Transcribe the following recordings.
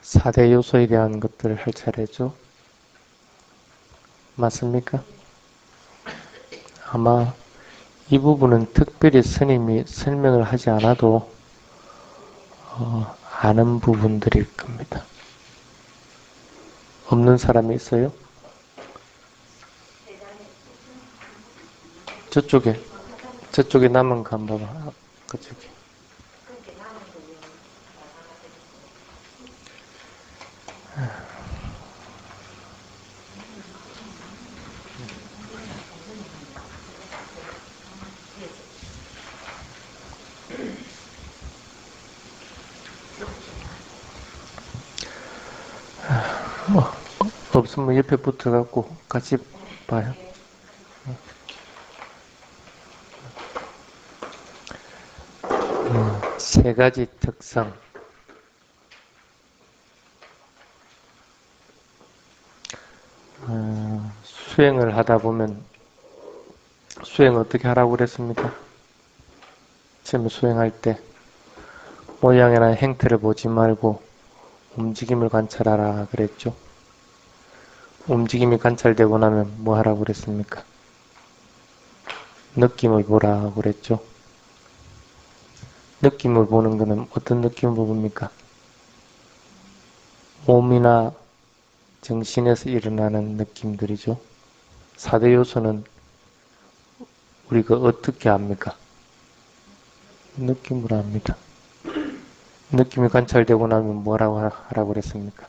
4대 요소에 대한 것들을 할 차례죠. 맞습니까? 아마 이 부분은 특별히 스님이 설명을 하지 않아도 아는 부분들일 겁니다. 없는 사람이 있어요? 저쪽에 남은 거 한번 봐봐. 그쪽에. 뭐 없으면 옆에 붙어갖고 같이 봐요. 세 가지 특성. 수행을 하다 보면 수행 어떻게 하라고 그랬습니까? 처음에 수행할 때 모양이나 행태를 보지 말고 움직임을 관찰하라 그랬죠. 움직임이 관찰되고 나면 뭐 하라고 그랬습니까? 느낌을 보라고 그랬죠. 느낌을 보는 것은 어떤 느낌을 봅니까? 몸이나 정신에서 일어나는 느낌들이죠. 4대 요소는 우리가 어떻게 압니까? 느낌으로 압니다. 느낌이 관찰되고 나면 뭐라고 하라고 그랬습니까?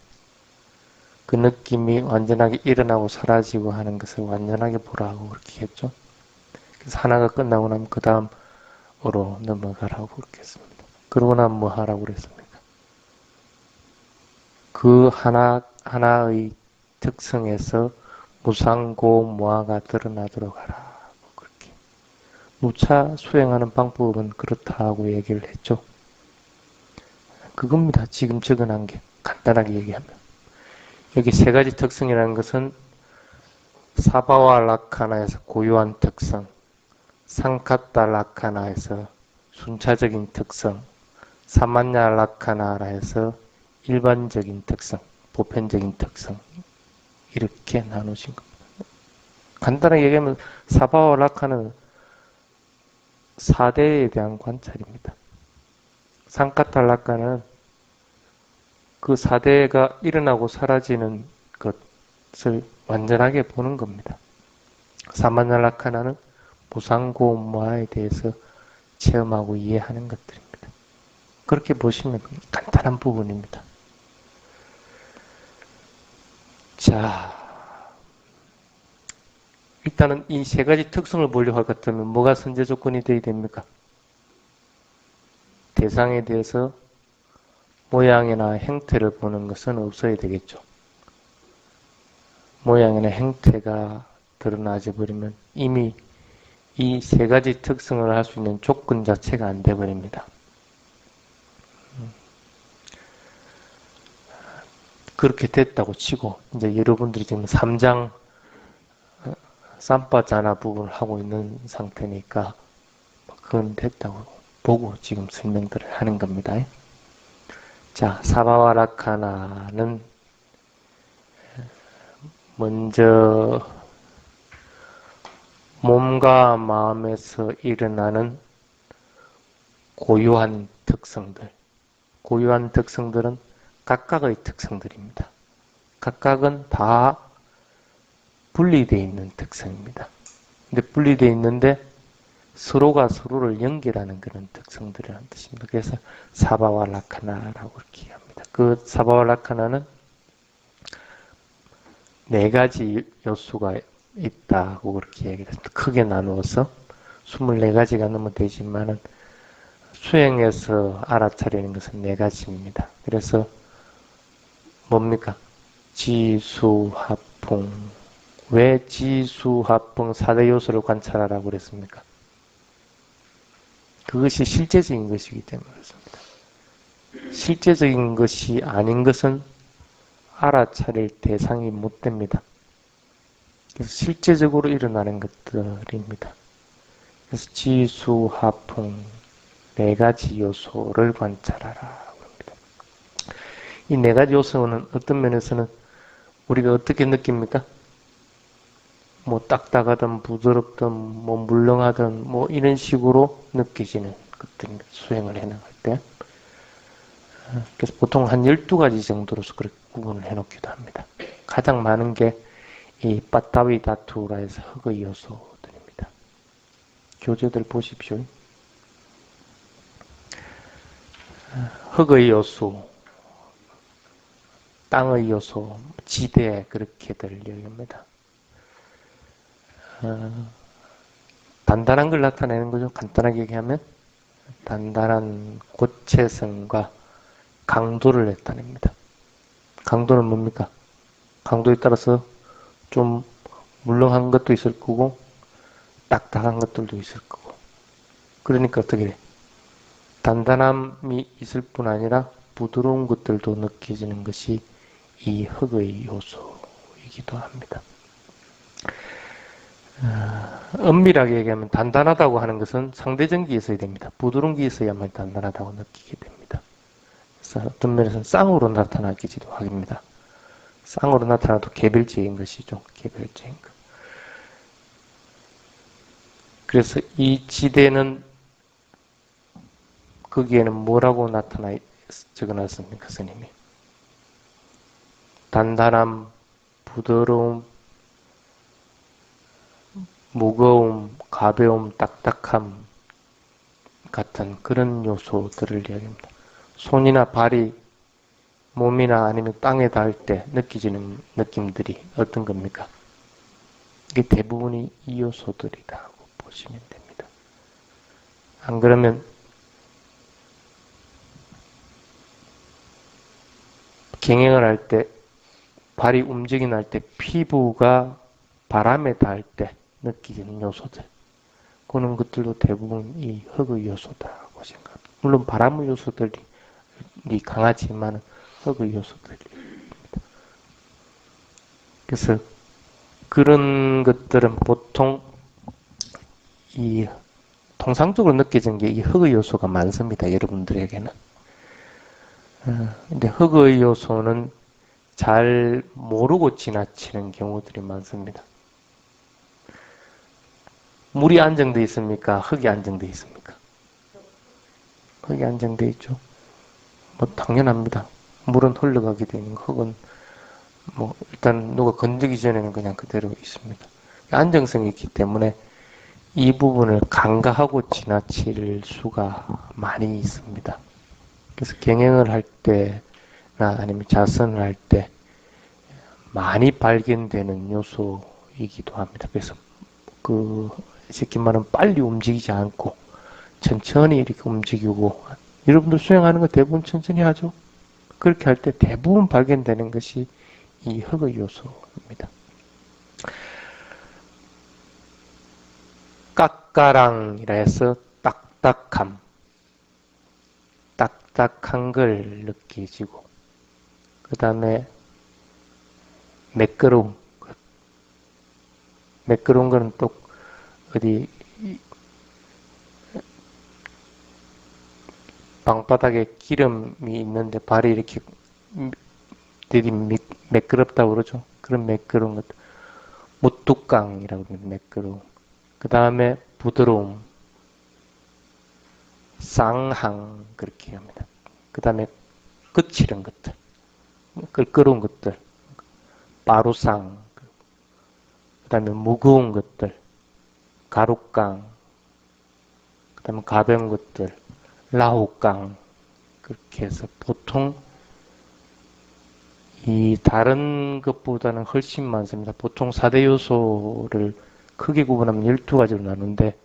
그 느낌이 완전하게 일어나고 사라지고 하는 것을 완전하게 보라고 그렇게 했죠. 그래서 하나가 끝나고 나면 그 다음으로 넘어가라고 그렇게 했습니다. 그러고 나면 뭐 하라고 그랬습니까? 그 하나의 특성에서 무상고 무아가 드러나도록 하라. 그렇게. 무차 수행하는 방법은 그렇다고 얘기를 했죠. 그겁니다. 지금 적어놓은 게 간단하게 얘기하면. 여기 세 가지 특성이라는 것은 사바와 라카나에서 고유한 특성, 상카타 라카나에서 순차적인 특성, 사만냐 라카나라에서 일반적인 특성, 보편적인 특성 이렇게 나누신 겁니다. 간단하게 얘기하면 사바와 라카는 4대에 대한 관찰입니다. 상카타 라카는 그 4대가 일어나고 사라지는 것을 완전하게 보는 겁니다. 사마냐 라카나는 무상고무아에 대해서 체험하고 이해하는 것들입니다. 그렇게 보시면 간단한 부분입니다. 자, 일단은 이 세 가지 특성을 보려고 할 것 같으면 뭐가 선제 조건이 되어야 됩니까? 대상에 대해서 모양이나 행태를 보는 것은 없어야 되겠죠. 모양이나 행태가 드러나져 버리면 이미 이 세 가지 특성을 할 수 있는 조건 자체가 안 돼 버립니다. 그렇게 됐다고 치고 이제 여러분들이 지금 3장 쌈바자나 부분을 하고 있는 상태니까 그건 됐다고 보고 지금 설명들을 하는 겁니다. 자, 사바와라카나는 먼저 몸과 마음에서 일어나는 고유한 특성들. 고유한 특성들은 각각의 특성들입니다. 각각은 다 분리되어 있는 특성입니다. 근데 분리되어 있는데 서로가 서로를 연결하는 그런 특성들이라는 뜻입니다. 그래서 사바와 라카나라고 이렇게 합니다. 그 사바와 라카나는 4가지 요소가 있다고 그렇게 얘기를 했습니다. 크게 나누어서 24가지가 넘으면 되지만은 수행에서 알아차리는 것은 4가지입니다. 그래서 뭡니까? 지수합풍. 왜 지수합풍 4대 요소를 관찰하라고 그랬습니까? 그것이 실제적인 것이기 때문에 그렇습니다. 실제적인 것이 아닌 것은 알아차릴 대상이 못 됩니다. 그래서 실제적으로 일어나는 것들입니다. 그래서 지수하풍 4가지 요소를 관찰하라 합니다. 이 네 가지 요소는 어떤 면에서는 우리가 어떻게 느낍니까? 뭐 딱딱하든 부드럽든 뭐 물렁하든 뭐 이런 식으로 느껴지는 것들입니다. 수행을 해나갈 때. 그래서 보통 한 12가지 정도로서 그렇게 구분을 해놓기도 합니다. 가장 많은 게 이 빠따위 다투라 해서 흙의 요소들입니다. 교재들 보십시오. 흙의 요소, 땅의 요소, 지대 그렇게들 얘기합니다. 단단한 걸 나타내는 거죠. 간단하게 얘기하면 단단한 고체성과 강도를 나타냅니다. 강도는 뭡니까? 강도에 따라서 좀 물렁한 것도 있을 거고 딱딱한 것들도 있을 거고. 그러니까 어떻게 돼? 단단함이 있을 뿐 아니라 부드러운 것들도 느껴지는 것이 이 흙의 요소이기도 합니다. 엄밀하게 얘기하면 단단하다고 하는 것은 상대전기에 있어야 됩니다. 부드러운 게 있어야만 단단하다고 느끼게 됩니다. 그래서 어떤 면에서는 쌍으로 나타나기도 합니다. 쌍으로 나타나도 개별적인 것이죠. 개별적인 것. 그래서 이 지대는 거기에는 뭐라고 적어놨습니까, 스님이? 단단함, 부드러움, 무거움, 가벼움, 딱딱함 같은 그런 요소들을 이야기합니다. 손이나 발이 몸이나 아니면 땅에 닿을 때 느껴지는 느낌들이 어떤 겁니까? 이게 대부분이 이 요소들이라고 보시면 됩니다. 안 그러면 경행을 할 때, 발이 움직임 할 때 피부가 바람에 닿을 때 느끼는 요소들. 그런 것들도 대부분 이 흙의 요소다라고 생각합니다. 물론 바람의 요소들이 강하지만 흙의 요소들입니다. 그래서 그런 것들은 보통 이 통상적으로 느껴지는 게 이 흙의 요소가 많습니다. 여러분들에게는. 근데 흙의 요소는 잘 모르고 지나치는 경우들이 많습니다. 물이 안정되어 있습니까? 흙이 안정되어 있습니까? 흙이 안정되어 있죠. 뭐 당연합니다. 물은 흘러가게 되는 흙은 뭐 일단 누가 건드기 전에는 그냥 그대로 있습니다. 안정성이 있기 때문에 이 부분을 간과하고 지나칠 수가 많이 있습니다. 그래서 경영을 할 때나 아니면 자선을 할 때 많이 발견되는 요소이기도 합니다. 그래서 쉽게 말하면 빨리 움직이지 않고 천천히 이렇게 움직이고 여러분들 수행하는 거 대부분 천천히 하죠. 그렇게 할 때 대부분 발견되는 것이 이 흙의 요소입니다. 깎아랑이라 해서 딱딱한 걸 느끼지고 그 다음에 매끄러운 거는 또 어디 방바닥에 기름이 있는데 발이 이렇게 되게 매끄럽다고 그러죠. 그런 매끄러운 것. 무뚝강이라고 합니다. 매끄러움. 그 다음에 부드러움. 쌍항 그렇게 합니다. 그 다음에 거칠은 것들. 끌끄러운 것들. 빠루상. 그 다음에 무거운 것들. 가루깡. 그 다음에 가벼운 것들. 라후깡. 그렇게 해서 보통 이 다른 것보다는 훨씬 많습니다. 보통 4대 요소를 크게 구분하면 12가지로 나누는데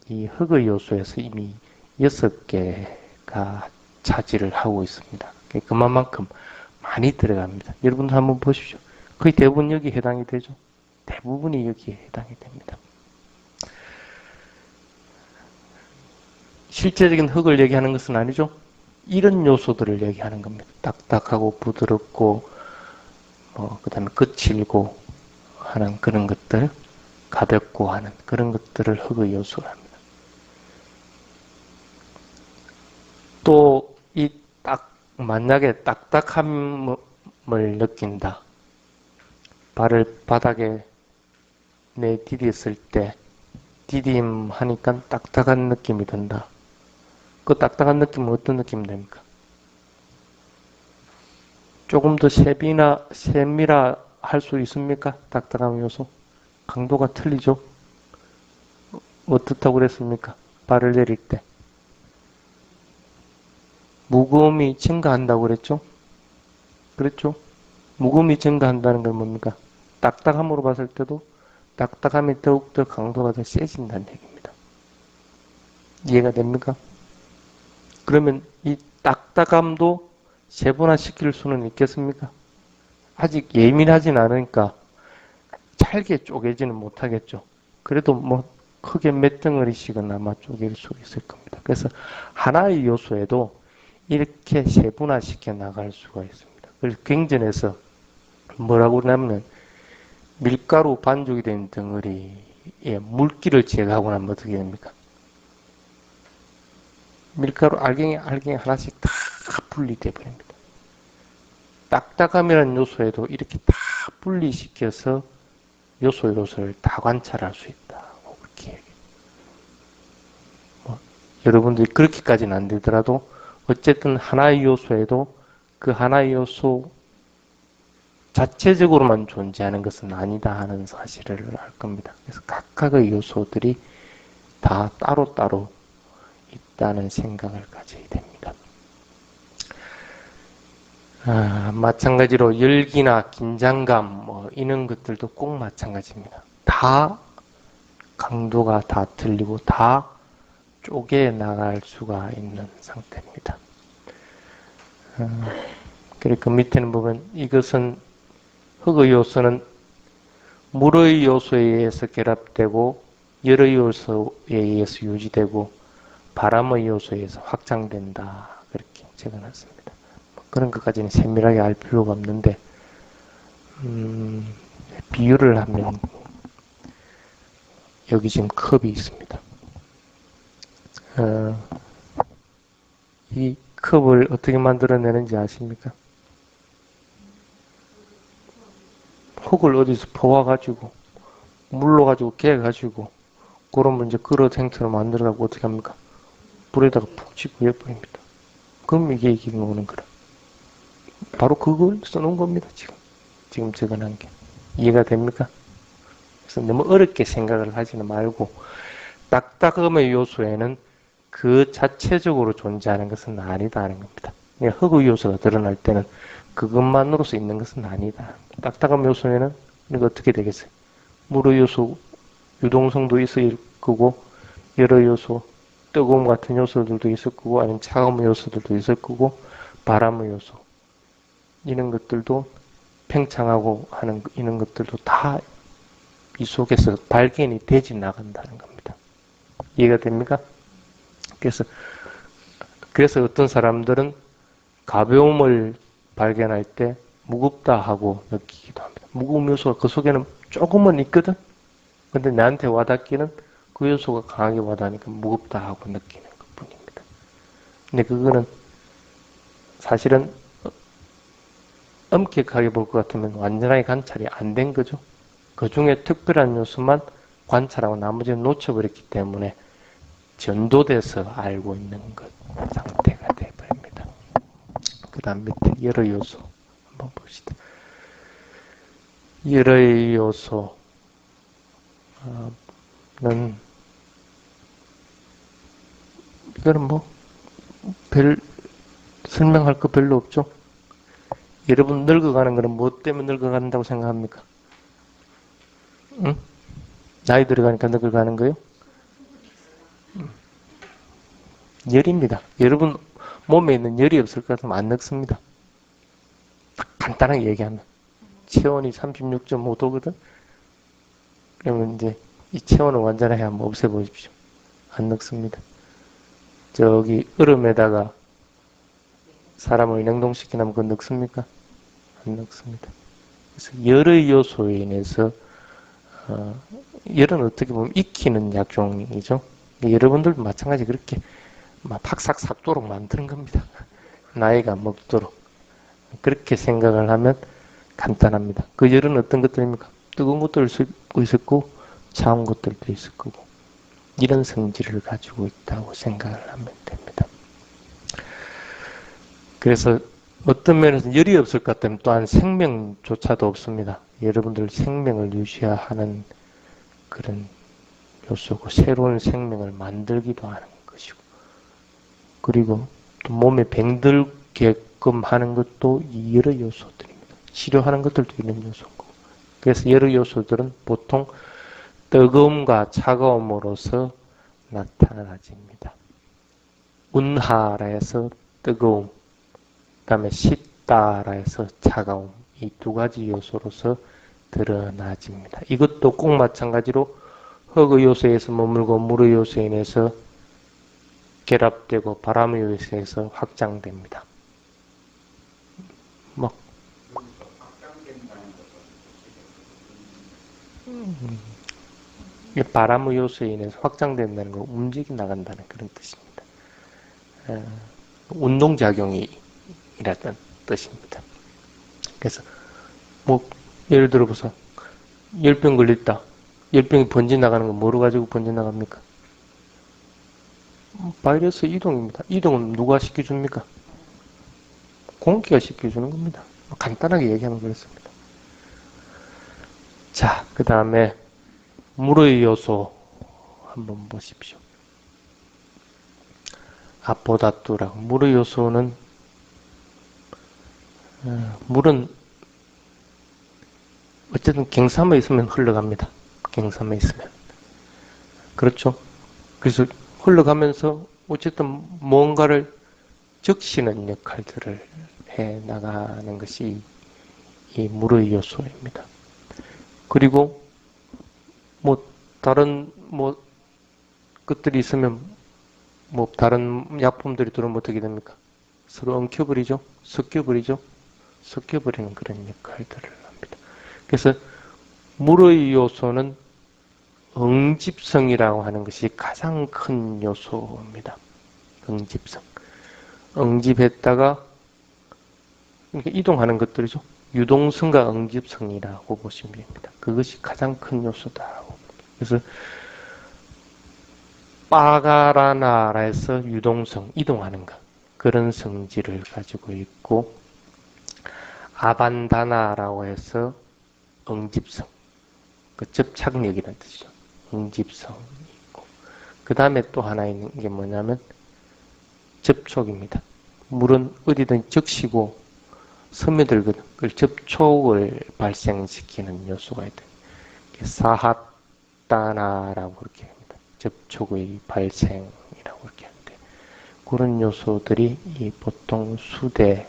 이 흙의 요소에서 이미 6개가 차지를 하고 있습니다. 그만큼 많이 들어갑니다. 여러분 한번 보십시오. 거의 대부분 여기 해당이 되죠. 대부분이 여기에 해당이 됩니다. 실제적인 흙을 얘기하는 것은 아니죠. 이런 요소들을 얘기하는 겁니다. 딱딱하고 부드럽고 그 다음에 거칠고 하는 그런 것들, 가볍고 하는 그런 것들을 흙의 요소라 합니다. 또 이 만약에 딱딱함을 느낀다. 발을 바닥에 내디뎠을 때 디딤 하니까 딱딱한 느낌이 든다. 그 딱딱한 느낌은 어떤 느낌이 됩니까? 조금 더 세밀화 할 수 있습니까? 딱딱한 요소? 강도가 틀리죠? 어떻다고 그랬습니까? 발을 내릴 때. 무거움이 증가한다고 그랬죠? 그랬죠? 무거움이 증가한다는 건 뭡니까? 딱딱함으로 봤을 때도 딱딱함이 더욱더 강도가 더 세진다는 얘기입니다. 이해가 됩니까? 그러면 이 딱딱함도 세분화시킬 수는 있겠습니까? 아직 예민하진 않으니까 잘게 쪼개지는 못하겠죠. 그래도 뭐 크게 몇 덩어리씩은 아마 쪼갤 수 있을 겁니다. 그래서 하나의 요소에도 이렇게 세분화시켜 나갈 수가 있습니다. 그래서 경전에서 뭐라고 하냐면 밀가루 반죽이 된 덩어리에 물기를 제거하고 나면 어떻게 됩니까? 밀가루 알갱이 하나씩 다 분리돼 버립니다. 딱딱함이라는 요소에도 이렇게 다 분리시켜서 요소를 다 관찰할 수 있다고 그렇게 얘기해요. 여러분들이 그렇게까지는 안 되더라도 어쨌든 하나의 요소에도 그 하나의 요소 자체적으로만 존재하는 것은 아니다 하는 사실을 알 겁니다. 그래서 각각의 요소들이 다 따로따로 있다는 생각을 가져야 됩니다. 마찬가지로 열기나 긴장감 이런 것들도 꼭 마찬가지입니다. 다 강도가 다 틀리고 다 쪼개 나갈 수가 있는 상태입니다. 그리고 그 밑에는 보면 이것은 흙의 요소는 물의 요소에 의해서 결합되고 열의 요소에 의해서 유지되고 바람의 요소에 의해서 확장된다. 그렇게 적어놨습니다. 그런 것까지는 세밀하게 알 필요가 없는데 비유를 하면 여기 지금 컵이 있습니다. 이 컵을 어떻게 만들어내는지 아십니까? 흙을 어디서 퍼와가지고 물로 가지고 개가지고 그러면 이제 그릇 형태로 만들어가고 어떻게 합니까? 불에다가 푹 찍고 예뻐입니다. 그럼 이게 이기는 오는 거라. 바로 그걸 써놓은 겁니다. 지금 적어놓은 게. 이해가 됩니까? 그래서 너무 어렵게 생각을 하지는 말고 딱딱함의 요소에는 그 자체적으로 존재하는 것은 아니다는 겁니다. 흙의 요소가 드러날 때는 그것만으로서 있는 것은 아니다. 딱딱한 요소에는 이거 어떻게 되겠어요? 물의 요소 유동성도 있을 거고 열의 요소 뜨거움 같은 요소들도 있을 거고 아니면 차가운 요소들도 있을 거고 바람의 요소 이런 것들도 팽창하고 하는 이런 것들도 다 이 속에서 발견이 되지 나간다는 겁니다. 이해가 됩니까? 그래서 어떤 사람들은 가벼움을 발견할 때 무겁다 하고 느끼기도 합니다. 무거운 요소가 그 속에는 조금은 있거든? 근데 나한테 와닿기는 그 요소가 강하게 와닿으니까 무겁다 하고 느끼는 것 뿐입니다. 근데 그거는 사실은 엄격하게 볼 것 같으면 완전하게 관찰이 안 된 거죠. 그 중에 특별한 요소만 관찰하고 나머지는 놓쳐버렸기 때문에 전도돼서 알고 있는 것 상태가 되어버립니다. 그 다음 밑에 열의 요소 한번 봅시다. 열의 요소는 이거는 뭐 별 설명할 거 별로 없죠. 여러분 늙어가는 거는 뭐 때문에 늙어간다고 생각합니까? 응? 나이 들어가니까 늙어가는 거요? 열입니다. 여러분 몸에 있는 열이 없을 것 같으면 안 늙습니다. 간단하게 얘기하면 체온이 36.5도거든? 그러면 이제 이 체온을 완전하게 한번 없애보십시오. 안 늙습니다. 저기 얼음에다가 사람을 냉동시키면 그거 늙습니까? 안 늙습니다. 그래서 열의 요소에 인해서 열은 어떻게 보면 익히는 약종이죠. 여러분들도 마찬가지 그렇게 막 팍삭 삭도록 만드는 겁니다. 나이가 먹도록 그렇게 생각을 하면 간단합니다. 그 열은 어떤 것들입니까? 뜨거운 것들을 쓰고 있었고 차가운 것들도 있을 거고 이런 성질을 가지고 있다고 생각을 하면 됩니다. 그래서 어떤 면에서 열이 없을 것 같으면 또한 생명조차도 없습니다. 여러분들 생명을 유지하는 그런 요소고 새로운 생명을 만들기도 하는 것이고 그리고 또 몸에 병들게끔 하는 것도 이 여러 요소들입니다. 치료하는 것들도 이런 요소고 그래서 여러 요소들은 보통 뜨거움과 차가움으로서 나타나집니다. 운하라 해서 뜨거움, 그 다음에 식다라 해서 차가움 이 두 가지 요소로서 드러나집니다. 이것도 꼭 마찬가지로 흙의 요소에서 머물고 물의 요소에 인해서 결합되고 바람의 요소에서 확장됩니다. 막 바람의 요소에 인해서 확장된다는 거 움직이 나간다는 그런 뜻입니다. 운동작용이라는 뜻입니다. 그래서 뭐 예를 들어보세요. 열병 걸렸다. 열병이 번져 나가는 거 뭐로 가지고 번져 나갑니까? 바이러스 이동입니다. 이동은 누가 시켜줍니까? 공기가 시켜주는 겁니다. 간단하게 얘기하면 그렇습니다. 자, 그 다음에 물의 요소 한번 보십시오. 아포다투라고 물의 요소는 물은 어쨌든 갱삼에 있으면 흘러갑니다. 갱삼에 있으면 그렇죠. 그래서 흘러가면서 어쨌든 뭔가를 적시는 역할들을 해 나가는 것이 이 물의 요소입니다. 그리고 뭐 다른 뭐 것들이 있으면 뭐 다른 약품들이 들어오면 어떻게 됩니까? 서로 엉켜버리죠. 섞여버리죠. 섞여버리는 그런 역할들을 합니다. 그래서 물의 요소는 응집성이라고 하는 것이 가장 큰 요소입니다. 응집성. 응집했다가 이동하는 것들이죠. 유동성과 응집성이라고 보시면 됩니다. 그것이 가장 큰 요소다. 그래서 빠가라나라에서 유동성, 이동하는 것 그런 성질을 가지고 있고 아반다나라고 해서 응집성, 그 접착력이라는 뜻이죠. 응집성이 있고 그 다음에 또 하나 있는 게 뭐냐면 접촉입니다. 물은 어디든 적시고 스며들거든. 그 접촉을 발생시키는 요소가 있다. 사하다나라고 그렇게 합니다. 접촉의 발생이라고 그렇게 하는데 그런 요소들이 이 보통 수대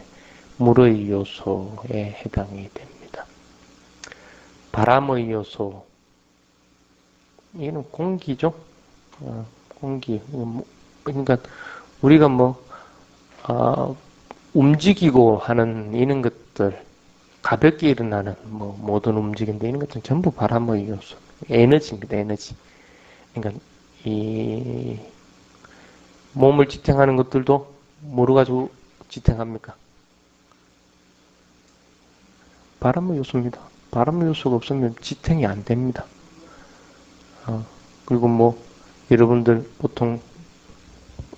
물의 요소에 해당이 됩니다. 바람의 요소 이는 공기죠. 공기. 그러니까 우리가 움직이고 하는 이런 것들, 가볍게 일어나는 모든 움직임들 이런 것들은 전부 바람의 요소, 에너지입니다. 에너지. 그러니까 이 몸을 지탱하는 것들도 뭐로 가지고 지탱합니까? 바람의 요소입니다. 바람의 요소가 없으면 지탱이 안 됩니다. 그리고 여러분들 보통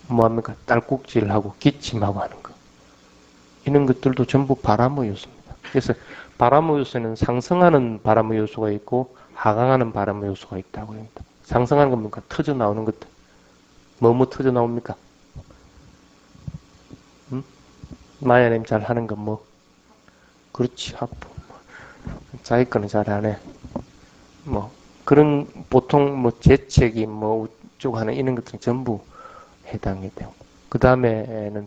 뭐합니까? 딸꾹질하고 기침하고 하는 거. 이런 것들도 전부 바람의 요소입니다. 그래서 바람의 요소는 상승하는 바람의 요소가 있고 하강하는 바람의 요소가 있다고 합니다. 상승하는 겁니까? 터져 나오는 것들. 뭐뭐 터져 나옵니까? 마야님 잘 하는 거 뭐? 그렇지, 하품. 자기 거는 잘 안 해. 그런 보통 재채기 우쪽 하는 이런 것들은 전부 해당이 되고 그 다음에는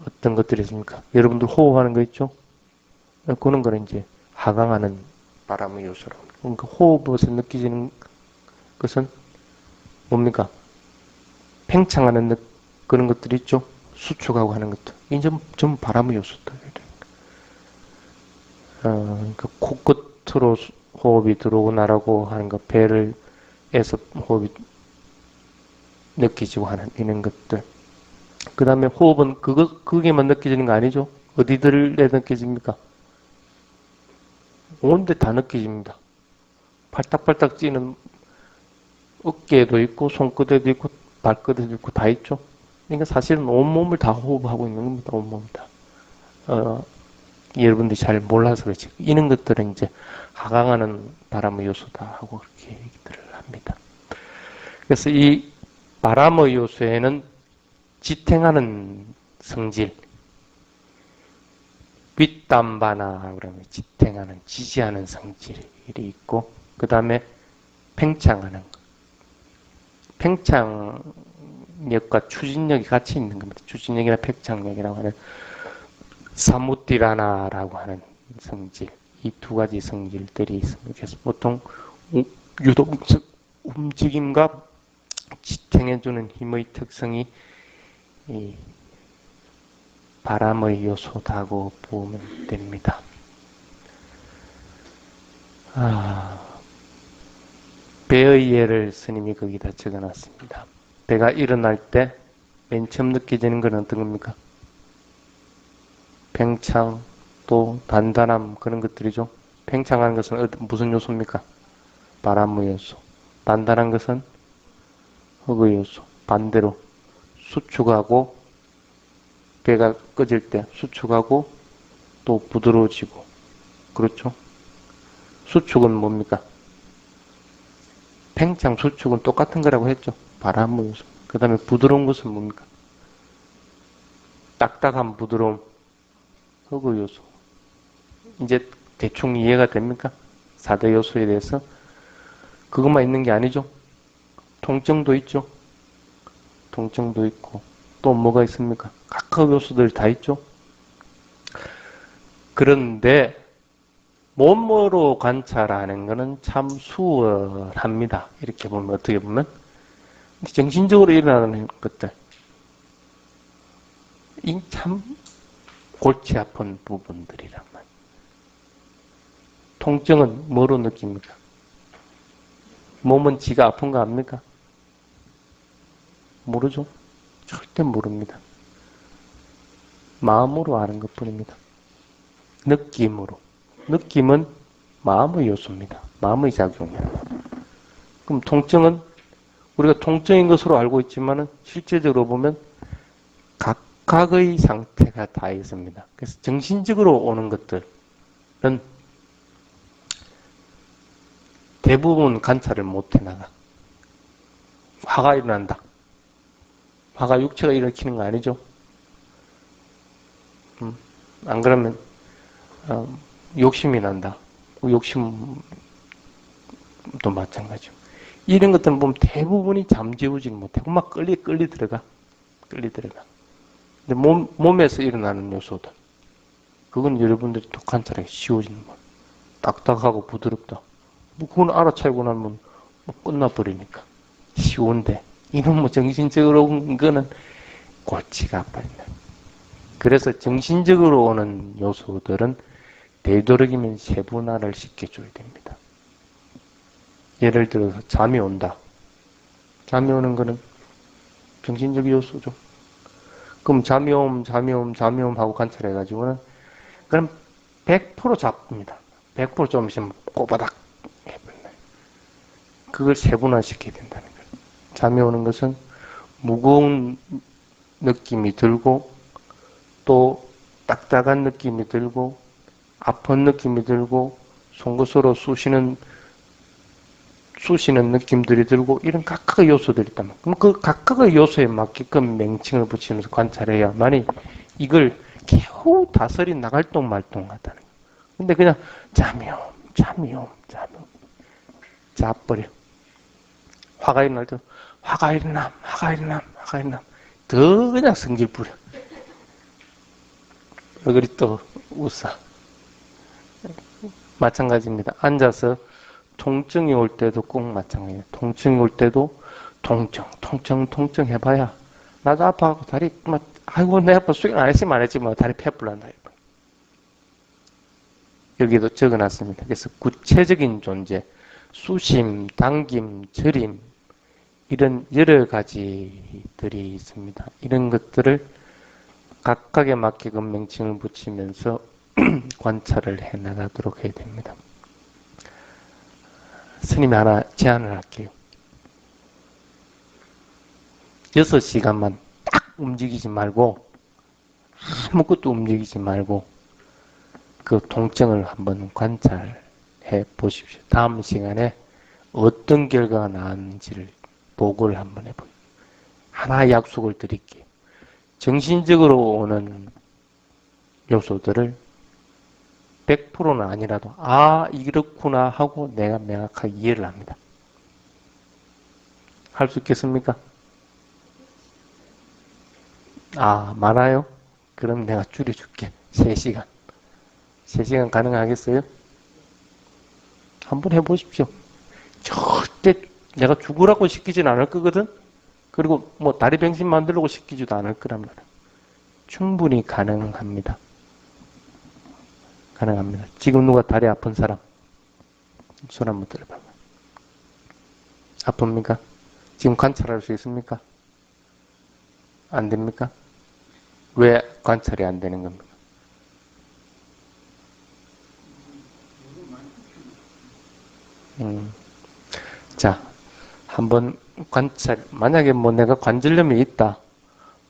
어떤 것들이 있습니까? 여러분들 호흡하는 거 있죠? 그런 거는 이제 하강하는 바람의 요소로. 그러니까 호흡에서 느껴지는 것은 뭡니까? 팽창하는 그런 것들이 있죠? 수축하고 하는 것들. 이제 전부 바람의 요소들. 그러니까 코끝으로 호흡이 들어오고 나라고 하는 거, 배에서 호흡이 느껴지고 하는 이런 것들. 그 다음에 호흡은 그게만 느껴지는 거 아니죠? 어디들에 느껴집니까? 온데 다 느껴집니다. 팔딱팔딱 뛰는 어깨에도 있고, 손끝에도 있고, 발끝에도 있고, 다 있죠? 그러니까 사실은 온몸을 다 호흡하고 있는 겁니다. 온몸을 다. 여러분들이 잘 몰라서 그렇지. 이런 것들은 이제 하강하는 바람의 요소다 하고 그렇게 얘기들을 합니다. 그래서 이 바람의 요소에는 지탱하는 성질, 윗담바나 그러면 지탱하는, 지지하는 성질이 있고, 그 다음에 팽창하는 것. 팽창력과 추진력이 같이 있는 겁니다. 추진력이나 팽창력이라고 하는 사무띠라나라고 하는 성질, 이 두 가지 성질들이 있습니다. 그래서 보통 유동적 움직임과 지탱해주는 힘의 특성이 이 바람의 요소다고 보면 됩니다. 배의 예를 스님이 거기다 적어놨습니다. 배가 일어날 때 맨 처음 느껴지는 건 어떤 겁니까? 팽창, 또 단단함, 그런 것들이죠. 팽창한 것은 무슨 요소입니까? 바람의 요소. 단단한 것은 흙의 요소. 반대로 수축하고, 배가 꺼질 때 수축하고 또 부드러워지고, 그렇죠? 수축은 뭡니까? 팽창, 수축은 똑같은 거라고 했죠. 바람의 요소. 그 다음에 부드러운 것은 뭡니까? 딱딱한 부드러움, 흙의 요소. 이제 대충 이해가 됩니까? 4대 요소에 대해서. 그것만 있는 게 아니죠. 통증도 있죠. 통증도 있고, 또 뭐가 있습니까? 각각 요소들 다 있죠. 그런데 몸으로 관찰하는 것은 참 수월합니다. 이렇게 보면, 어떻게 보면 정신적으로 일어나는 것들, 이 참 골치 아픈 부분들이란 말이에요. 통증은 뭐로 느낍니까? 몸은 지가 아픈 거 압니까? 모르죠. 절대 모릅니다. 마음으로 아는 것뿐입니다. 느낌으로. 느낌은 마음의 요소입니다. 마음의 작용이에요. 그럼 통증은 우리가 통증인 것으로 알고 있지만 실제적으로 보면 각각의 상태가 다 있습니다. 그래서 정신적으로 오는 것들은 대부분 관찰을 못 해나가. 화가 일어난다. 화가 육체가 일으키는 거 아니죠? 안 그러면 욕심이 난다. 욕심도 마찬가지죠. 이런 것들은 보면 대부분이 잠재우지 못하고 막 끌리 들어가. 근데 몸에서 일어나는 요소들. 그건 여러분들이 또 관찰하기 쉬워지는 거예요. 딱딱하고 부드럽다. 뭐 그건 알아차리고 나면 뭐 끝나버리니까. 쉬운데. 이건 뭐 정신적으로 온 거는 골치가 아파진다. 그래서 정신적으로 오는 요소들은 되도록이면 세분화를 시켜줘야 됩니다. 예를 들어서 잠이 온다. 잠이 오는 거는 정신적 요소죠. 그럼 잠이 옴 하고 관찰해가지고는 그럼 100% 잡습니다. 100% 좀 있으면 꼬바닥 해버려요. 그걸 세분화시켜야 된다는 거예요. 잠이 오는 것은 무거운 느낌이 들고 또 딱딱한 느낌이 들고 아픈 느낌이 들고 송곳으로 쑤시는 느낌들이 들고 이런 각각의 요소들이 있다면 그럼 그 각각의 요소에 맞게끔 명칭을 붙이면서 관찰해야만이 이걸 겨우 다스리 나갈동 말동하다는 거예요. 근데 그냥 잠이 옴 자버려. 화가 일어날 때 화가 일어남 더 그냥 성질 부려. 얼굴이 또 웃어. 마찬가지입니다. 앉아서 통증이 올 때도 꼭 마찬가지예요. 통증이 올 때도 통증 해봐야 나도 아파하고 다리 막 아이고 내 아파 수행 안 했지만 다리 폐불난다. 여기도 적어놨습니다. 그래서 구체적인 존재, 수심, 당김, 저림 이런 여러 가지 것들이 있습니다. 이런 것들을 각각에 맞게끔 명칭을 붙이면서 관찰을 해 나가도록 해야 됩니다. 스님이 하나 제안을 할게요. 6시간만 딱 움직이지 말고 아무것도 움직이지 말고 그 통증을 한번 관찰해 보십시오. 다음 시간에 어떤 결과가 나왔는지를 보고를 한번 해보세요. 하나 약속을 드릴게요. 정신적으로 오는 요소들을 100%는 아니라도 이렇구나 하고 내가 명확하게 이해를 합니다. 할 수 있겠습니까? 많아요? 그럼 내가 줄여줄게. 3시간. 3시간 가능하겠어요? 한번 해보십시오. 절대 내가 죽으라고 시키진 않을 거거든? 그리고 뭐 다리 병신 만들려고 시키지도 않을 거란 말이야. 충분히 가능합니다. 가능합니다. 지금 누가 다리 아픈 사람? 손 한번 들어봐봐. 아픕니까? 지금 관찰할 수 있습니까? 안 됩니까? 왜 관찰이 안 되는 겁니까? 자, 한번 관찰, 만약에 뭐 내가 관절염이 있다,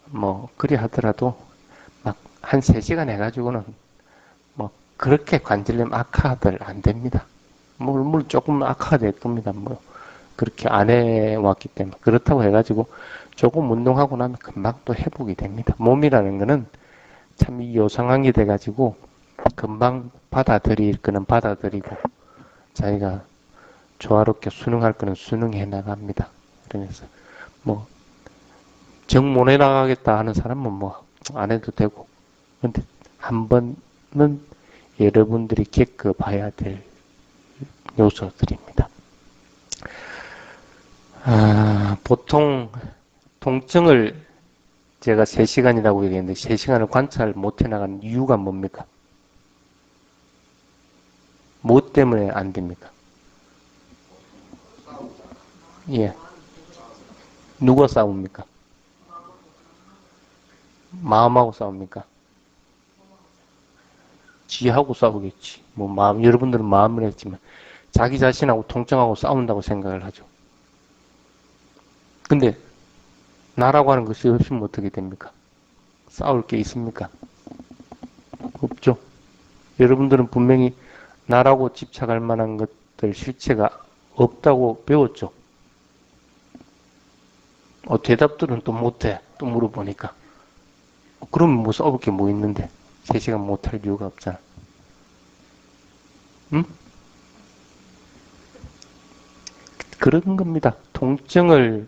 뭐, 그리 하더라도 막 한 3시간 해가지고는 뭐, 그렇게 관절염 악화들 안 됩니다. 물론 조금 악화가 될 겁니다. 뭐, 그렇게 안 해왔기 때문에. 그렇다고 해가지고 조금 운동하고 나면 금방 또 회복이 됩니다. 몸이라는 거는 참 이 요상하게 돼가지고 금방 받아들일 거는 받아들이고 자기가 조화롭게 순응할 거는 순응해 나갑니다. 그러면서 뭐 정 못 해 나가겠다 하는 사람은 뭐 안 해도 되고, 근데 한 번은 여러분들이 겪어봐야 될 요소들입니다. 보통 통증을 제가 3시간이라고 얘기했는데 3시간을 관찰 못 해나가는 이유가 뭡니까? 뭐 때문에 안 됩니까? 예. 누가 싸웁니까? 마음하고 싸웁니까? 지하고 싸우겠지. 뭐 마음, 여러분들은 마음을 했지만 자기 자신하고 통증하고 싸운다고 생각을 하죠. 근데 나라고 하는 것이 없으면 어떻게 됩니까? 싸울 게 있습니까? 없죠. 여러분들은 분명히 나라고 집착할 만한 것들 실체가 없다고 배웠죠. 대답들은 또 못해. 또 물어보니까. 그러면 뭐 싸울 게 뭐 있는데 3시간 못할 이유가 없잖아. 응? 그런 겁니다. 통증을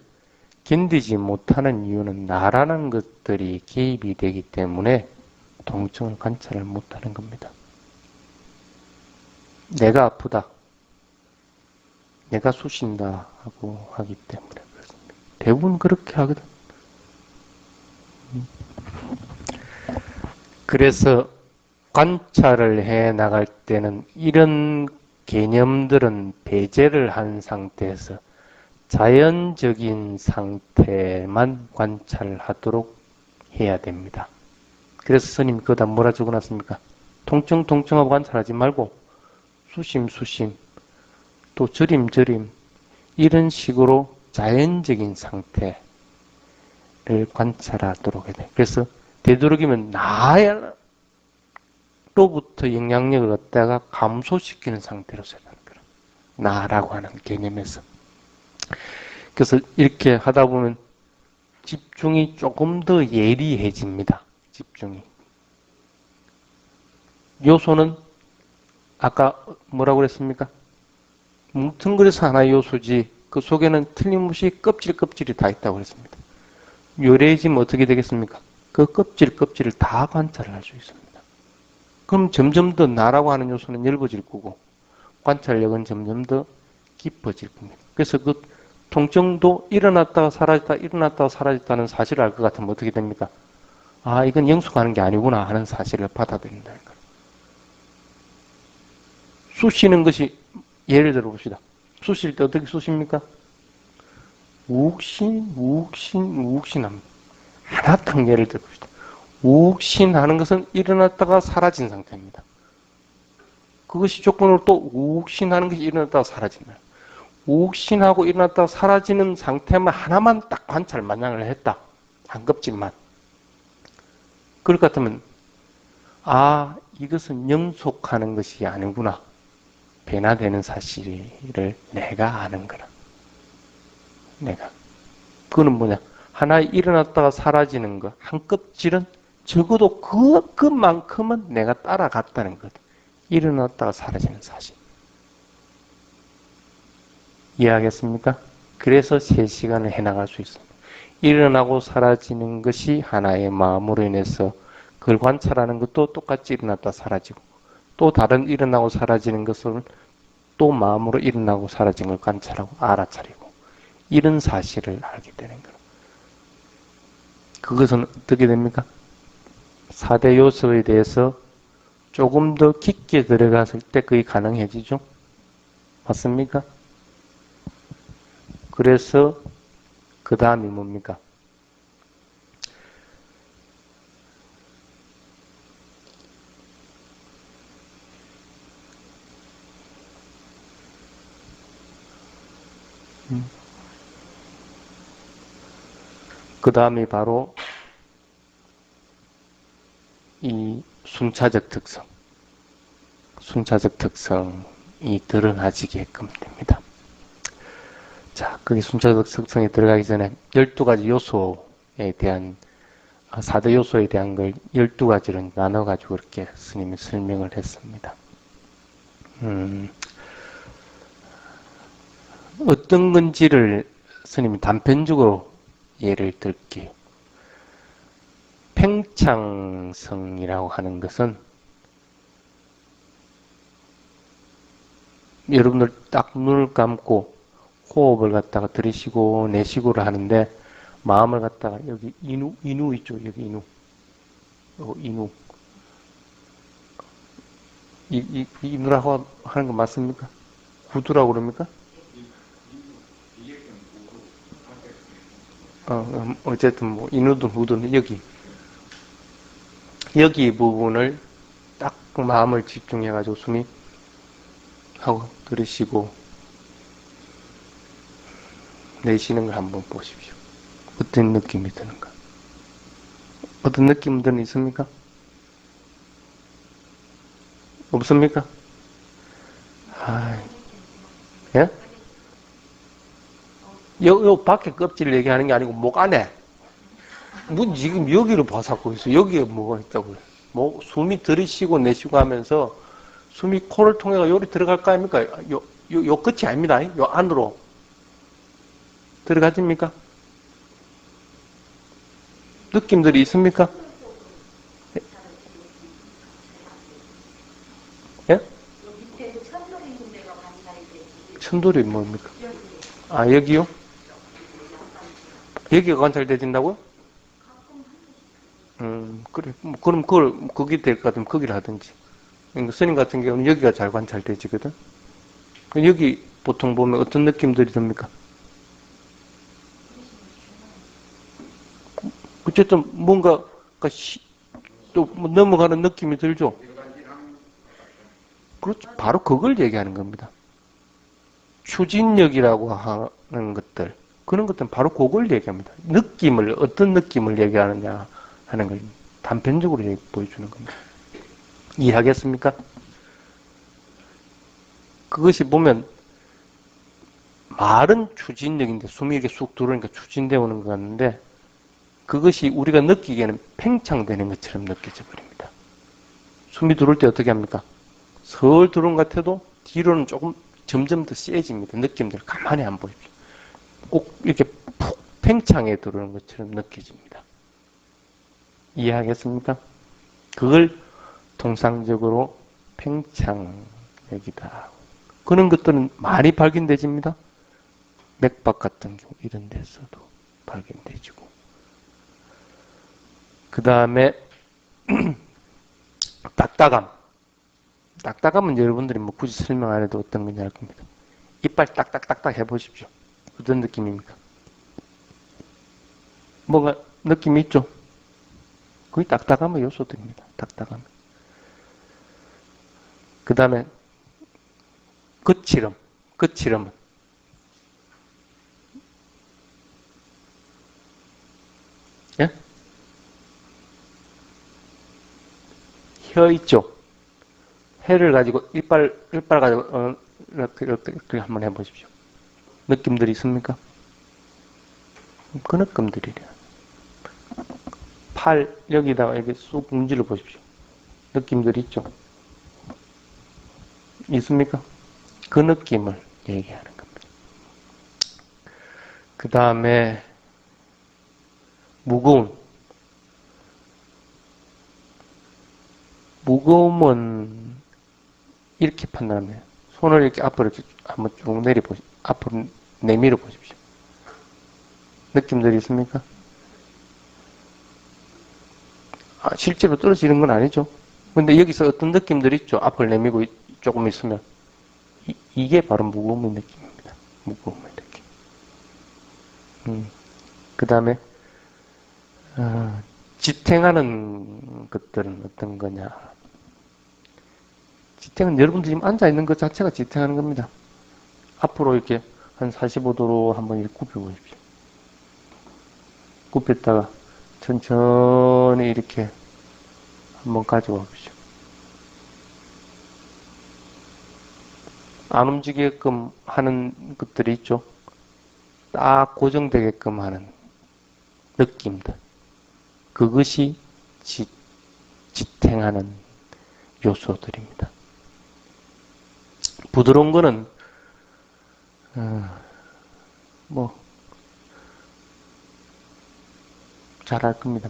견디지 못하는 이유는 나라는 것들이 개입이 되기 때문에 통증을 관찰을 못하는 겁니다. 내가 아프다, 내가 쑤신다 하고 하기 때문에 그렇습니다. 대부분 그렇게 하거든. 그래서 관찰을 해 나갈 때는 이런 개념들은 배제를 한 상태에서 자연적인 상태만 관찰하도록 해야 됩니다. 그래서 스님이 거기다 뭐라 적어놨습니까? 통증하고 관찰하지 말고 수심, 또 저림, 이런 식으로 자연적인 상태를 관찰하도록 해야 돼요. 그래서 되도록이면 나로부터 영향력을 얻다가 감소시키는 상태로 써야 되는 거예요. 나라고 하는 개념에서. 그래서 이렇게 하다 보면 집중이 조금 더 예리해집니다. 집중이. 요소는 아까 뭐라고 그랬습니까? 뭉텅그려서 하나의 요소지 그 속에는 틀림없이 껍질이 다 있다고 그랬습니다. 요래해지면 어떻게 되겠습니까? 그 껍질을 다 관찰을 할 수 있습니다. 그럼 점점 더 나라고 하는 요소는 엷어질 거고 관찰력은 점점 더 깊어질 겁니다. 그래서 그 통증도 일어났다가 사라졌다는 사실을 알 것 같으면 어떻게 됩니까? 이건 영숙하는 게 아니구나 하는 사실을 받아들인다는 거예요. 쑤시는 것이 예를 들어 봅시다. 쑤실 때 어떻게 쑤십니까? 우욱신합니다. 하나 딱 예를 들어봅시다. 우욱신하는 것은 일어났다가 사라진 상태입니다. 그것이 조건으로 또 우욱신하는 것이 일어났다가 사라진다. 우욱신하고 일어났다가 사라지는 상태만 하나만 딱 관찰 마냥을 했다. 한 껍질만. 그럴 것 같으면 이것은 영속하는 것이 아니구나. 변화되는 사실을 내가 아는 거라. 내가. 그거는 뭐냐? 하나 일어났다가 사라지는 거. 한 껍질은 적어도 그만큼은 내가 따라갔다는 것. 일어났다가 사라지는 사실. 이해하겠습니까? 그래서 3시간을 해나갈 수 있습니다. 일어나고 사라지는 것이 하나의 마음으로 인해서 그걸 관찰하는 것도 똑같이 일어났다 사라지고 또 다른 일어나고 사라지는 것을 또 마음으로 일어나고 사라진 걸 관찰하고 알아차리고 이런 사실을 알게 되는 거예요. 그것은 어떻게 됩니까? 4대 요소에 대해서 조금 더 깊게 들어갔을 때 그게 가능해지죠? 맞습니까? 그래서 그 다음이 뭡니까? 그 다음이 바로 이 순차적 특성이 드러나지게끔 됩니다. 자, 그게 순차적 특성이 들어가기 전에 12가지 요소에 대한 4대 요소에 대한 걸 12가지로 나눠가지고 이렇게 스님이 설명을 했습니다. 어떤 건지를 스님이 단편적으로 예를 들게요. 팽창성이라고 하는 것은 여러분들 딱 눈을 감고 호흡을 갖다가 들이쉬고 내쉬고를 하는데 마음을 갖다가 여기 인후 있죠. 여기 인후. 인후라고 하는 거 맞습니까? 후두라고 그럽니까? 어쨌든 뭐 인후든 후든 여기 부분을 딱 마음을 집중해가지고 숨이 하고 들이쉬고 내쉬는 걸 한번 보십시오. 어떤 느낌이 드는가? 어떤 느낌들은 있습니까? 없습니까? 예? 요 밖에 껍질 얘기하는 게 아니고 목 안에 뭐 지금 여기를 봐서고 있어. 여기에 뭐가 있다고요? 뭐 숨이 들이쉬고 내쉬고 하면서 숨이 코를 통해 요리 들어갈 거 아닙니까? 요 끝이 아닙니다. 요 안으로 들어가집니까? 느낌들이 있습니까? 예? 천돌이 뭡니까? 여기요? 여기가 관찰되진다고요? 그래. 그럼 거기 될 것 같으면 거기를 하든지. 그러니까 스님 같은 경우는 여기가 잘 관찰되지거든? 여기 보통 보면 어떤 느낌들이 듭니까? 어쨌든 뭔가 또 넘어가는 느낌이 들죠? 그렇죠. 바로 그걸 얘기하는 겁니다. 추진력이라고 하는 것들, 그런 것들은 바로 그걸 얘기합니다. 어떤 느낌을 얘기하느냐 하는 걸 단편적으로 보여주는 겁니다. 이해하겠습니까? 그것이 보면 말은 추진력인데 숨이 이렇게 쑥 들어오니까 추진되어 오는 것 같는데 그것이 우리가 느끼기에는 팽창되는 것처럼 느껴져 버립니다. 숨이 들어올 때 어떻게 합니까? 서울 들어온 것 같아도 뒤로는 조금 점점 더 세집니다. 느낌들 가만히 안 보십시오. 꼭 이렇게 푹 팽창해 들어오는 것처럼 느껴집니다. 이해하겠습니까? 그걸 통상적으로 팽창력이다. 그런 것들은 많이 발견되집니다. 맥박 같은 경우 이런 데서도 발견되지고. 그 다음에 딱딱함. 딱딱함은 여러분들이 뭐 굳이 설명 안 해도 어떤 건지 알 겁니다. 이빨 딱딱딱딱 해보십시오. 어떤 느낌입니까? 뭔가 느낌이 있죠? 그게 딱딱함의 요소들입니다. 딱딱함. 그 다음에 거칠음. 거칠음은 예? 혀 있죠? 혀를 가지고 이빨 가지고 이렇게 한번 해보십시오. 느낌들이 있습니까? 그 느낌들이래요. 팔 여기다가 이렇게 쑥 문질러 보십시오. 느낌들이 있죠? 있습니까? 그 느낌을 얘기하는 겁니다. 그 다음에 무거움. 무거움은 이렇게 판단하면 손을 이렇게 앞으로 이렇게 한번 쭉 내려보십시오. 앞으로 내밀어 보십시오. 느낌들이 있습니까? 실제로 떨어지는 건 아니죠. 근데 여기서 어떤 느낌들이 있죠. 앞을 내밀고 조금 있으면 이게 바로 무거움의 느낌입니다. 무거움의 느낌. 그 다음에 지탱하는 것들은 어떤 거냐. 지탱은 여러분들이 지금 앉아있는 것 자체가 지탱하는 겁니다. 앞으로 이렇게 한 45도로 한번 이렇게 굽혀보십시오. 굽혔다가 천천히 이렇게 한번 가져와 보십시오. 안 움직이게끔 하는 것들이 있죠. 딱 고정되게끔 하는 느낌들. 그것이 지탱하는 요소들입니다. 부드러운 거는 잘 알 겁니다.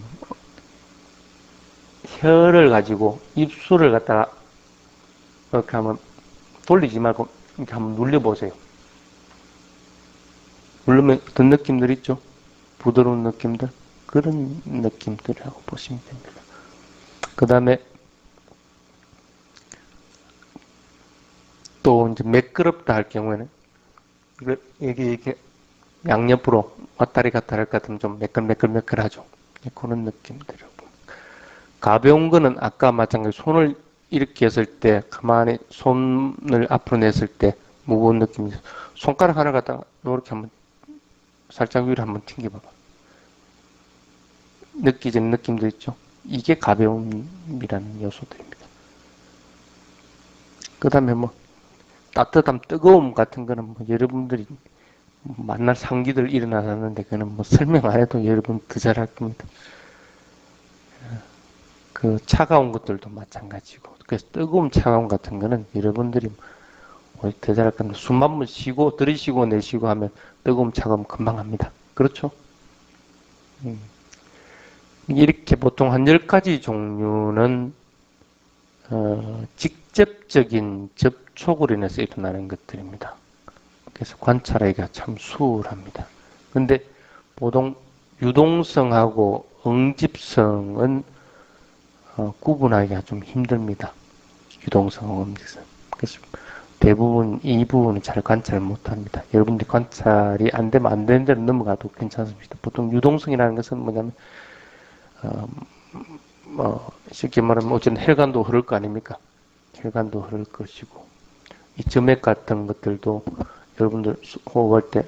혀를 가지고 입술을 갖다가 이렇게 한번 돌리지 말고 이렇게 한번 눌려보세요. 누르면 어떤 느낌들 있죠? 부드러운 느낌들? 그런 느낌들이라고 보시면 됩니다. 그 다음에 또 이제 매끄럽다 할 경우에는 이게 양옆으로 왔다리 갔다리 할 것 같으면 좀 매끌매끌매끌하죠. 그런 느낌들이라고. 가벼운 거는 아까 마찬가지로 손을 이렇게 했을 때 가만히 손을 앞으로 냈을 때 무거운 느낌이 있어요. 손가락 하나 갖다가 이렇게 한번 살짝 위로 한번 튕겨봐봐. 느끼지는 느낌도 있죠. 이게 가벼움이라는 요소들입니다. 그 다음에 뭐 따뜻함, 뜨거움 같은 거는 뭐 여러분들이 만날 상기들 일어나는데 그거는 뭐 설명 안 해도 여러분 더 잘할 겁니다. 그 차가운 것들도 마찬가지고 그래서 뜨거움, 차가움 같은 거는 여러분들이 더 잘할 겁니다. 숨 한 번 쉬고 들이쉬고 내쉬고 하면 뜨거움, 차가움 금방 합니다. 그렇죠? 이렇게 보통 한 10가지 종류는 직접적인 접촉으로 인해서 일어나는 것들입니다. 그래서 관찰하기가 참 수월합니다. 근데 보통 유동성하고 응집성은 구분하기가 좀 힘듭니다. 유동성하고 응집성. 그래서 대부분 이 부분은 잘 관찰 못합니다. 여러분들이 관찰이 안 되면 안 되는 대로 넘어가도 괜찮습니다. 보통 유동성이라는 것은 뭐냐면 쉽게 말하면 어쨌든 혈관도 흐를 거 아닙니까? 혈관도 흐를 것이고 이 점액 같은 것들도 여러분들 호흡할 때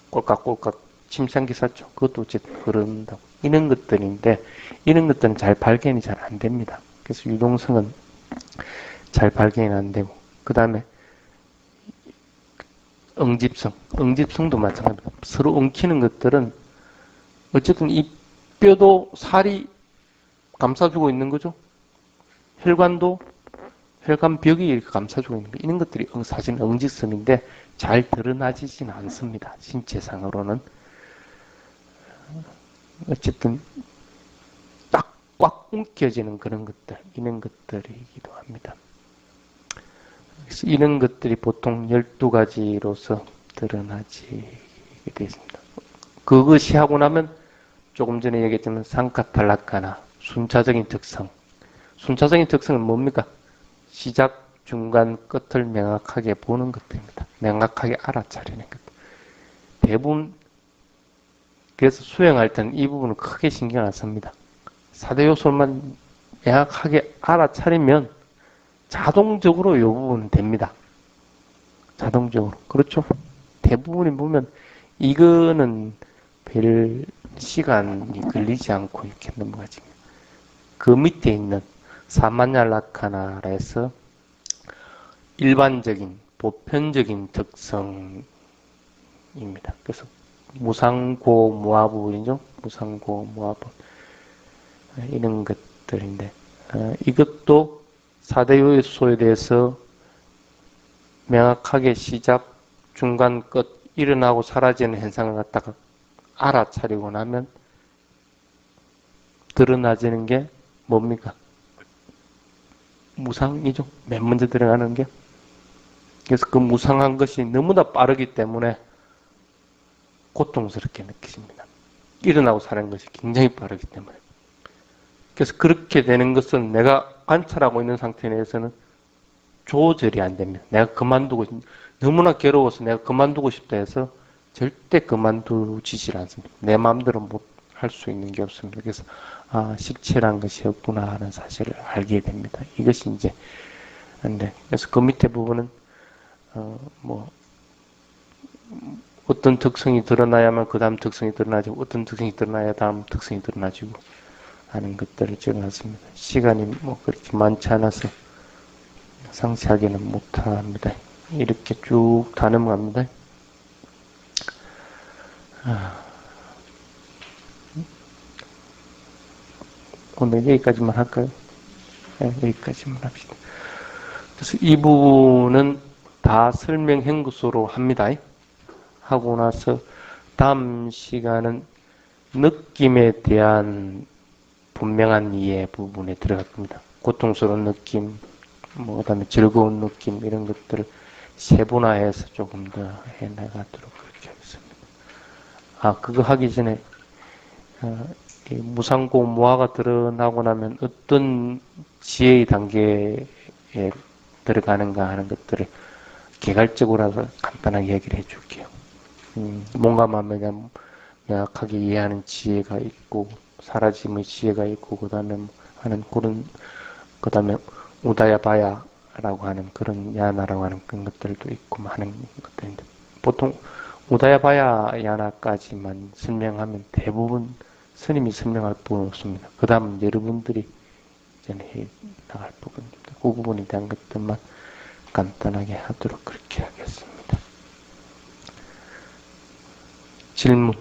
꼴깍꼴깍 침상기 샀죠. 그것도 어쨌든 흐른다고. 이런 것들인데 이런 것들은 잘 발견이 잘 안 됩니다. 그래서 유동성은 잘 발견이 안 되고 그 다음에 응집성도 마찬가지입니다. 서로 엉키는 것들은 어쨌든 이 뼈도 살이 감싸주고 있는 거죠. 혈관벽이 이렇게 감싸주고 있는 거. 이런 것들이 사실 응집성인데 잘 드러나지진 않습니다. 신체상으로는. 어쨌든 딱 꽉 움켜지는 그런 것들, 이런 것들이기도 합니다. 그래서 이런 것들이 보통 12가지로서 드러나지게 되어 있습니다. 그것이 하고 나면 조금 전에 얘기했지만 상카탈락가나 순차적인 특성. 순차적인 특성은 뭡니까? 시작, 중간, 끝을 명확하게 보는 것들입니다. 명확하게 알아차리는 것. 대부분 그래서 수행할 때는 이 부분은 크게 신경 안 씁니다. 4대 요소만 명확하게 알아차리면 자동적으로 이 부분은 됩니다. 자동적으로. 그렇죠? 대부분이 보면 이거는 별 시간이 걸리지 않고 이렇게 넘어가집니다. 그 밑에 있는 사만얄라카나라 해서 일반적인 보편적인 특성입니다. 그래서 무상고무화부이죠. 무상고무화부 이런 것들인데 이것도 4대 요소에 대해서 명확하게 시작, 중간, 끝 일어나고 사라지는 현상을 갖다가 알아차리고 나면 드러나지는 게 뭡니까? 무상이죠. 맨 먼저 들어가는 게. 그래서 그 무상한 것이 너무나 빠르기 때문에 고통스럽게 느껴집니다. 일어나고 사는 것이 굉장히 빠르기 때문에. 그래서 그렇게 되는 것은 내가 관찰하고 있는 상태 내에서는 조절이 안 됩니다. 내가 그만두고, 너무나 괴로워서 내가 그만두고 싶다 해서 절대 그만두지질 않습니다. 내 마음대로 못 할 수 있는 게 없습니다. 그래서, 아, 식체란 것이 없구나 하는 사실을 알게 됩니다. 이것이 이제, 근데, 그래서 그 밑에 부분은, 뭐, 어떤 특성이 드러나야만 그 다음 특성이 드러나지고, 어떤 특성이 드러나야 다음 특성이 드러나지고 하는 것들을 적어놨습니다. 시간이 뭐 그렇게 많지 않아서 상세하게는 못합니다. 이렇게 쭉 다 넘어갑니다. 오늘 여기까지만 할까요? 네, 여기까지만 합시다. 그래서 이 부분은 다 설명한 것으로 합니다. 하고 나서 다음 시간은 느낌에 대한 분명한 이해 부분에 들어갈 겁니다. 고통스러운 느낌, 뭐 그다음에 즐거운 느낌 이런 것들을 세분화해서 조금 더 해나가도록 그렇게 하겠습니다. 아, 그거 하기 전에 이 무상고 무화가 드러나고 나면 어떤 지혜의 단계에 들어가는가 하는 것들을 개괄적으로라도 간단하게 얘기를 해줄게요. 뭔가 마음에 명확하게 이해하는 지혜가 있고 사라짐의 지혜가 있고 그다음에 하는 그런 그다음에 우다야바야라고 하는 그런 야나라고 하는 그런 것들도 있고 하는 것들인데 보통 우다야바야 야나까지만 설명하면 대부분 스님이 설명할 부분 없습니다. 그 다음은 여러분들이 이제 해 나갈 부분입니다. 그 부분에 대한 것들만 간단하게 하도록 그렇게 하겠습니다. 질문.